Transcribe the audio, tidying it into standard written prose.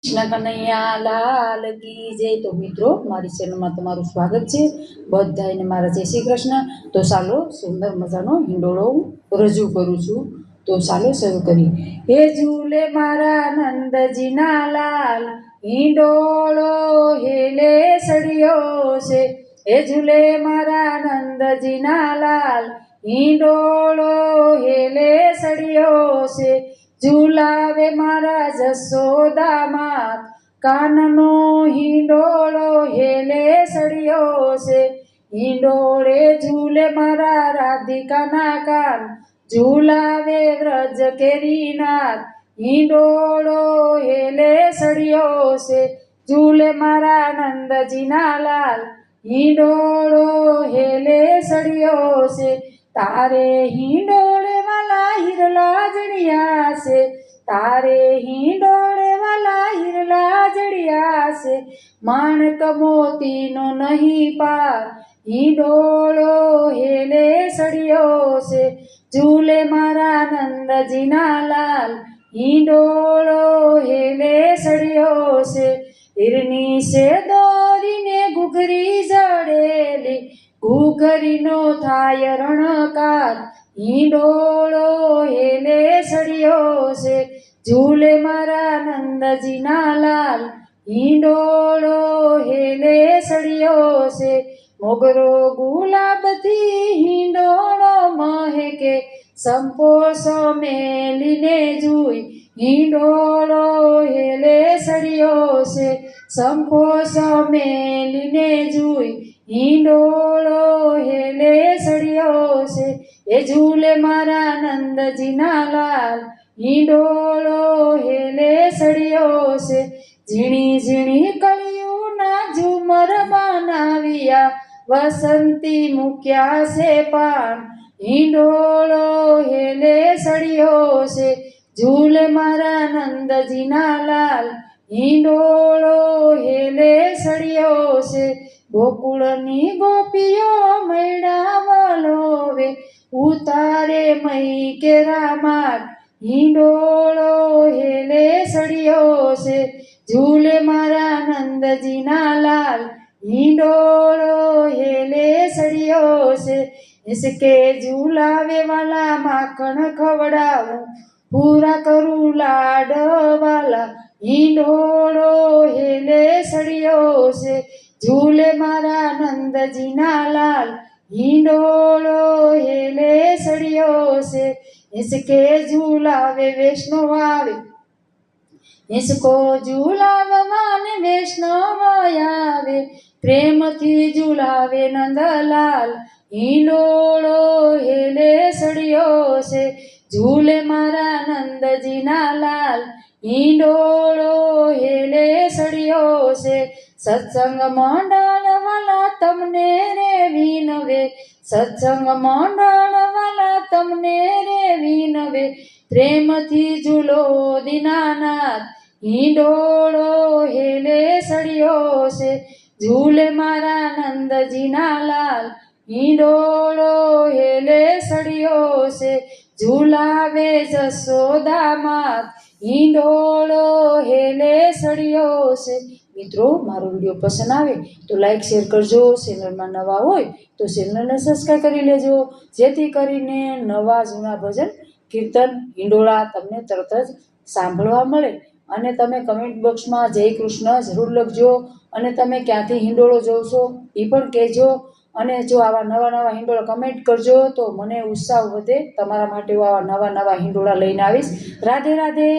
કૃષ્ણ કનૈયા લાલ કી જય। તો મિત્રો મારી ચેનલમાં તમારું સ્વાગત છે બધાને મારા જય શ્રી કૃષ્ણ। તો ચાલો સુંદર મજાનો હિંડોળો રજૂ કરું છું। તો ચાલો શરૂ કરી। હે ઝૂલે મારા નંદજીના લાલ, હિંડોળો હેલે સળિયો છે। હે ઝૂલે મારા નંદજીના લાલ, હિંડોળો હેલે સળિયો છે। ઝુલાવે મારા જશોદા માત, કાનનો હિંડોળો હેલે સળિયો છે। હિંડોળે ઝૂલે મારા રાધિકાના કાન, ઝુલાવે વ્રજ કેરીનાથ, હિંડોળો હેલે સળિયો છે। ઝૂલે મારા નંદજીના લાલ, હિંડોળો હેલે સળિયો છે। તારે હિંડોળે વાલા હિરલા જડિયા છે, તારે હિંડોળે વાલા હિરલા જડિયા છે। માણક મોતીનો નહીં પાર, હિંડોળો હેલે સળિયો છે। ઝૂલે મારા નંદજીના લાલ, હિંડોળો હેલે સળિયો છે। હિરની છે દોરીને ઘૂઘરી જડેલી, ઘૂઘરીનો થાય રણકાર, હિંડોળો હેલે સળિયો છે। ઝૂલે મારા નંદજીના લાલ, હિંડોળો હેલે સળિયો છે। મોગરો ગુલાબથી હિંડોળો મહેકે, સંપો મેલીને જુઈ, હિંડોળો હેલે સળિયો છે। સંપો મેલીને જુઈ, હિંડોળો હેલે સળિયો છે। એ ઝૂલે મારા નંદજીના લાલ, હિંડોળો હેલે સળિયો છે। ઝીણી ઝીણી કળિયુંના ઝુમર બનાવ્યા, વસંતી મૂક્યા છે પાન, હિંડોળો હેલે સળિયો છે। ઝૂલે મારા નંદજીના લાલ, હિંડોળો હેલે સળિયો છે। ગોકુળની ગોપીઓ મૈડા વલોવે, ઉતારે મઈ કેરા માટ, હિંડોળો હેલે સળિયો છે। ઝૂલે મારા નંદજીના લાલ, હિંડોળો હેલે સળિયો છે। ઇસકે ઝૂલાવે વાલા માખણ ખવડાવું, પૂરા કરું લાડ વાલા, હિંડોળો હેલે સળિયો છે। ઝૂલે મારા નંદજીના લાલ, હિંડોળો હેલે સળિયો છે। ઇસકે ઝૂલાવે વૈષ્ણવ આવે, ઇસકો ઝૂલાવવાને વૈષ્ણવ આવે, પ્રેમથી ઝૂલાવે નંદલાલ, હિંડોળો હેલે સળિયો છે। ઝૂલે મારા નંદજીના લાલ, હિંડોળો હેલે સળિયો છે। સત્સંગ મંડળ વાલા તમને રે વિનવે, સત્સંગ મંડળ વાલા તમને રે વિનવે, પ્રેમથી ઝૂલો દીનાનાથ, હિંડોળો હેલે સળિયો છે। ઝૂલે મારા નંદજીના લાલ, હિંડોળો હેલે સળિયો છે। ઝૂલાવે જશોદા માત, હિંડોળો હેલે સળિયો છે। મિત્રો મારો વિડીયો પસંદ આવે તો લાઈક શેર કરજો। ચેનલમાં નવા હોય તો ચેનલને સબસ્ક્રાઈબ કરી લેજો, જેથી કરીને નવા જૂના ભજન કીર્તન હિંડોળા તમને તરત જ સાંભળવા મળે। અને તમે કમેન્ટ બોક્સમાં જય કૃષ્ણ જરૂર લખજો, અને તમે ક્યાંથી હિંડોળો જોવ છો એ પણ કહેજો। અને જો આવા નવા નવા હિંડોળા કમેન્ટ કરજો તો મને ઉત્સાહ વધે, તમારા માટે આવા નવા નવા હિંડોળા લઈને આવીશ। રાધે રાધે।